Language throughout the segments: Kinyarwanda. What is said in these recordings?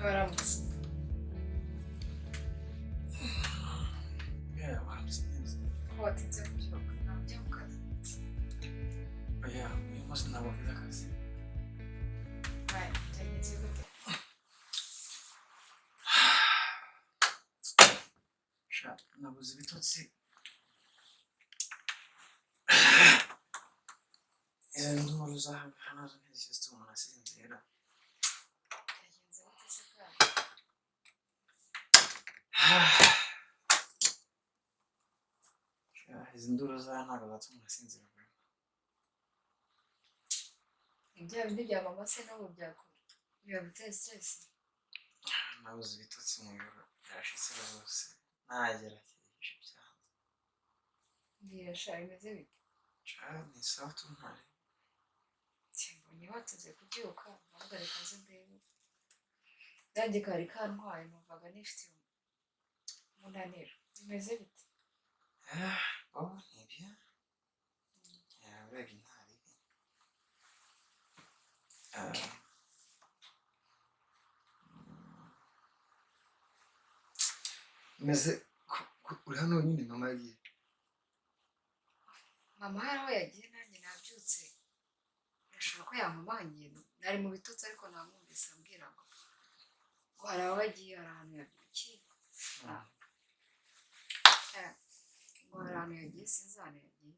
Waramutse. Waramutse neza. Ko watinze kubyuka ntabwo ujya mu kazi. Uyu munsi ntabwo mfite akazi. Byagenze gute? Nabuze ibitotsi. Izo nduru z'ahangaha nazo ntizigeze zituma umuntu asinzira. Byagenze gute se kandi? Izi nduru z'aha ntabwo zatuma umuntu asinzira. Ibya bindi bya mama se n'ubu byaguteye stress? Nabuze ibitotsi mu biro byashitse rwose nagerageje byanze. Mbwira sha bimeze bite? Ni sawa tuntare. Simbonye watinze kubyuka ndavuga reka nze ndebe. Nanjye kari kantwaye numvaga nifitiye umunaniro. Bimeze bite? Nibyo. Mbega intare ibi. Meze uri hano wenyine mama yagiye? Mama hari aho yagiye nanjye nabyutse. Birashoboka ko yamumangiye. Nari mu bitotsi ariko namwumvise ambwira ngo hari aho yagiye, hari ahantu yabyukiye. Ngo hari ahantu yagiye sinzi ahantu yagiye.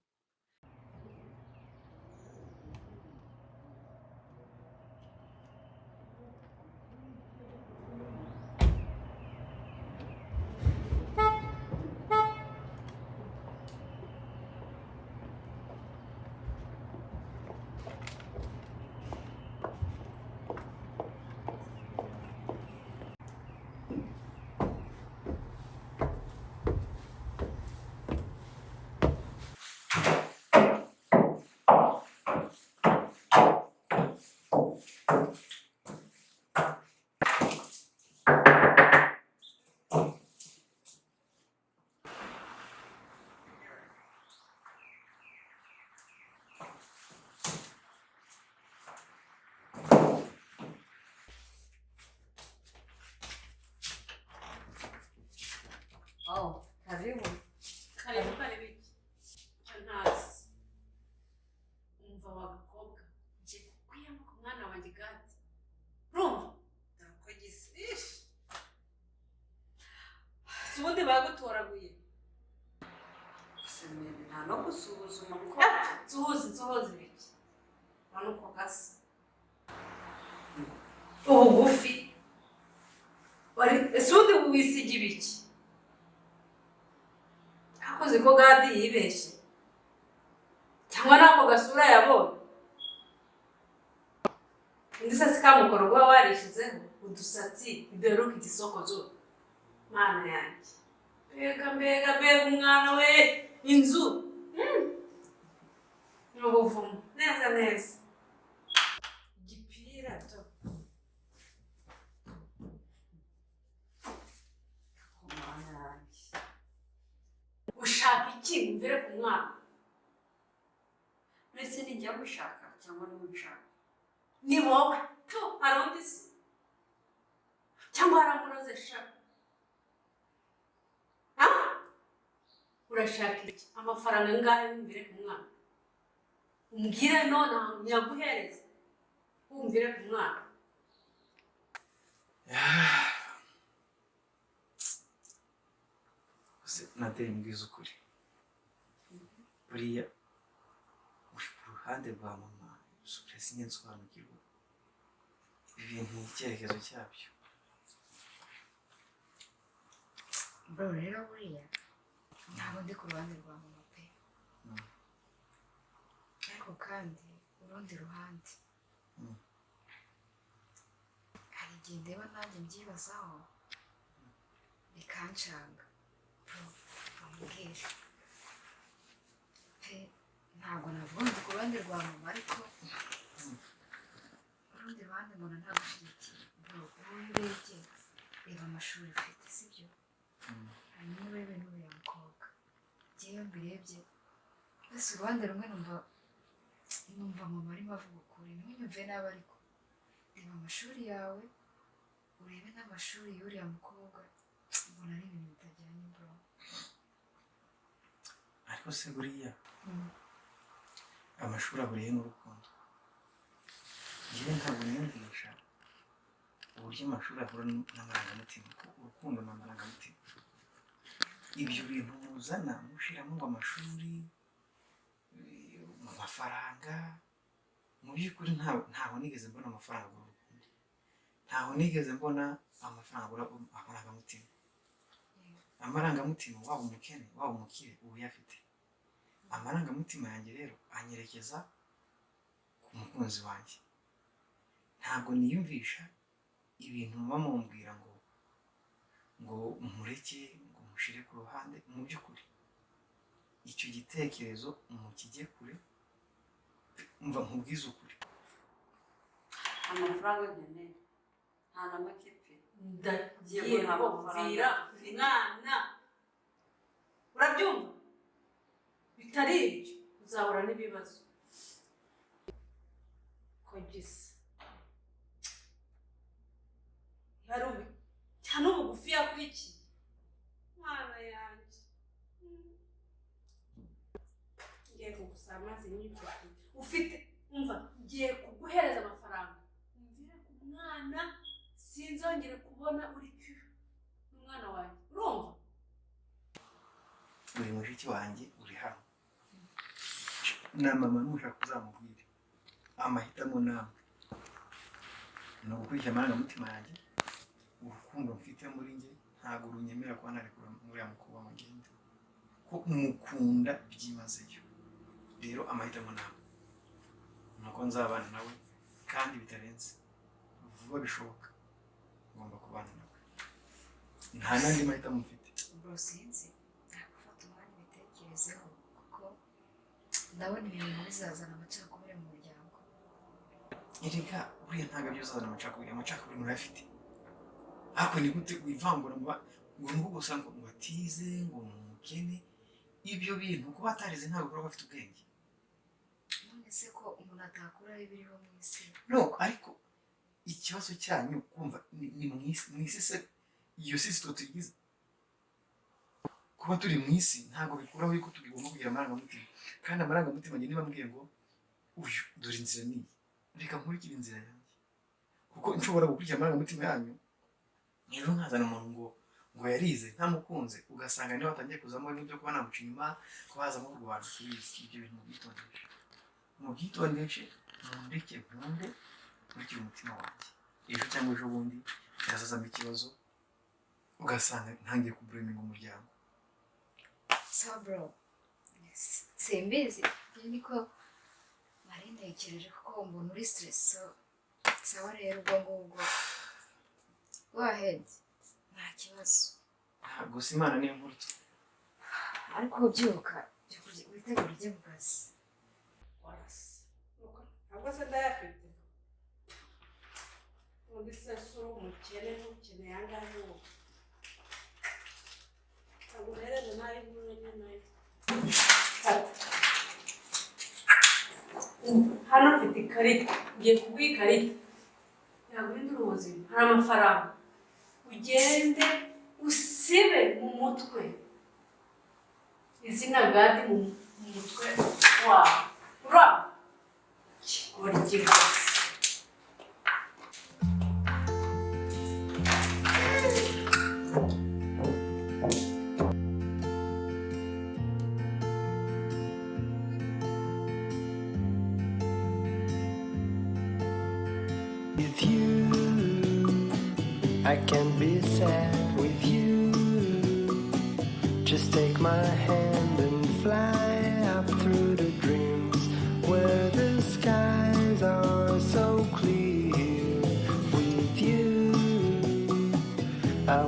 Karibu. Karibu biki? Ntazi. Umva wagakobwa. Nje kukwiyama ku mwana wanjye gati. Rumva? Ndakogise. Subundi bagutoraguye. Semeni nta no gusuzuma ko Nsuhuze biki? Bano ko gasa. Ubugufi. Subundi wisigi biki? Akoze ko gadi yibeshe cyangwa nako gasura yabonye ndisa sikamukorwa warishizeho udusatsi ideruka igisokozo mana yanjye mbega umwana we inzu n'ubuvumo neza igipira to ushaka iki mvire ku mwana mbese nijya gushaka cyangwa niwe nshaka? ni wowe to harundi se cyangwa haramuroze shaka urashaka iki? Amafaranga ngahe mvire ku mwana? Umbwire none nyaguhereza umvire ku mwana. Nateye mbwiza ukuri. Buriya uri ku ruhande rwa mama sukure sinsobanukirwa ibintu icyerekezo cyabyo. Bro rero buriya ntabwo ndi ku ruhande rwa mama pe. Ariko kandi urundi ruhande hari igihe ndeba nanjye mbyibazaho bikancanga. Bambwira pe ntabwo navuga ngo ku ruhande rwa mama ariko urundi ruhande mbona ntagushyigikiye. Bro ubu urebye reba amashuri ufite sibyo? hanyuma urebe n'uriya mukobwa. Njyewe mbirebye mbese uruhande rumwe numva mama arimo avuga ukuri. Ntunyumve nabi ariko reba amashuri yawe urebe n'amashuri y'uriya mukobwa mbona ari ibintu bitajyanye bro. ariko se buriya amashuri ahuriye n'urukundo. njyewe ntabwo niyumvisha uburyo amashuri ahura n'amarangamutima, kuko urukundo ni amarangamutima. ibyo bintu muzana mushiramo ngo amashuri, amafaranga, mu by'ukuri ntaho nigeze mbona amafaranga agura urukundo, ntaho nigeze mbona amafaranga agura amarangamutima. amarangamutima waba umukene waba umukire uba uyafite. amarangamutima yanjye rero anyerekeza ku mukunzi wanjye. ntabwo niyumvisha ibintu muba mumbwira ngo mureke, ngo mushire ku ruhande. mu by'ukuri icyo gitekerezo mukijye kure, mva nkubwize ukuri. amafaranga nkeneye nta na make pe. ndagiye kumvira umwana, urabyumva? bitari ibyo uzahura n'ibibazo. ko gisa yari ubu cyane ubugufi yakurikiye mwana yanjye. ngiye kugusaba amazi nyinshi ufite, umva ngiye kuguhereza amafaranga umvire ku mwana, sinzongere kubona uri n'umwana wanjye, urumva? uri mushiki wanjye, uri hano na mama nushaka uzamubwire. amahitamo namwe ni ugukurikira amarangamutima yanjye. urukundo mfite muri njye ntabwo runyemera kuba narekura muri ya mukobwa mugende, ko mukunda byimazeyo. rero amahitamo namwe nuko nzabana nawe, kandi bitarenze vuba bishoboka ngomba kubana nawe. nta n'andi mahitamo mfite. bro sinzi nagufata umwanya ubitekerezeho, kuko ndabona ibintu bizazana amacakubiri mu muryango. erega buriya ntabwo byuzazana amacakubiri. amacakubiri murayafite. ariko ni gute wivangura ngo nuko gusa ngo batize, ngo ni umukene, ibyo bintu kuba atarize ntabwo kuba bafite ubwenge. none se ko umuntu atakuraho ibiriho mu isi? no, ariko ikibazo cyanyu kumva ni mu isi. se iyo si twe tuyigize. kuba turi mu isi ntabwo bikuraho yuko tugomba kugira amarangamutima. kandi amarangamutima njye niba mbwiye ngo uyu dore inzira niyi, reka nkurikire inzira yanjye, kuko nshobora gukurikira amarangamutima yanyu. rero nkazana umuntu ngo yarize ntamukunze, ugasanga niba watangiye kuzamo n'ibyo kuba namuca inyuma, kuba hazamo kurwana. tubizi ibyo bintu mubyitondeshe, mundeke nkunde nkurikire umutima wanjye. ejo cyangwa ejo bundi kirazazamo ikibazo, ugasanga ntangiye kubureminga umuryango. sawa bro, simbizi niko nari ntekereje, kuko mbona uri stress. sawa rero ubwo ngubwo go ahead, nta kibazo. gusa imana niyo nkuru. ariko byuka witegura ujye mu kazi. ntabwo se ndayafite undi se si umukene n'ukeneye ahangaha wowe ntabwo uhereze nayo nkuru nayo. hano mfite ikarita, ngiye kuguha ikarita yaguhindura ubuzima. hari amafaranga, ugende usibe mu mutwe izina gadi mu mutwe wawe, uraba kigoryi rwose. With you, I can be sad with you. Just take my hand and fly up through the dreams where the skies are so clear. With you, I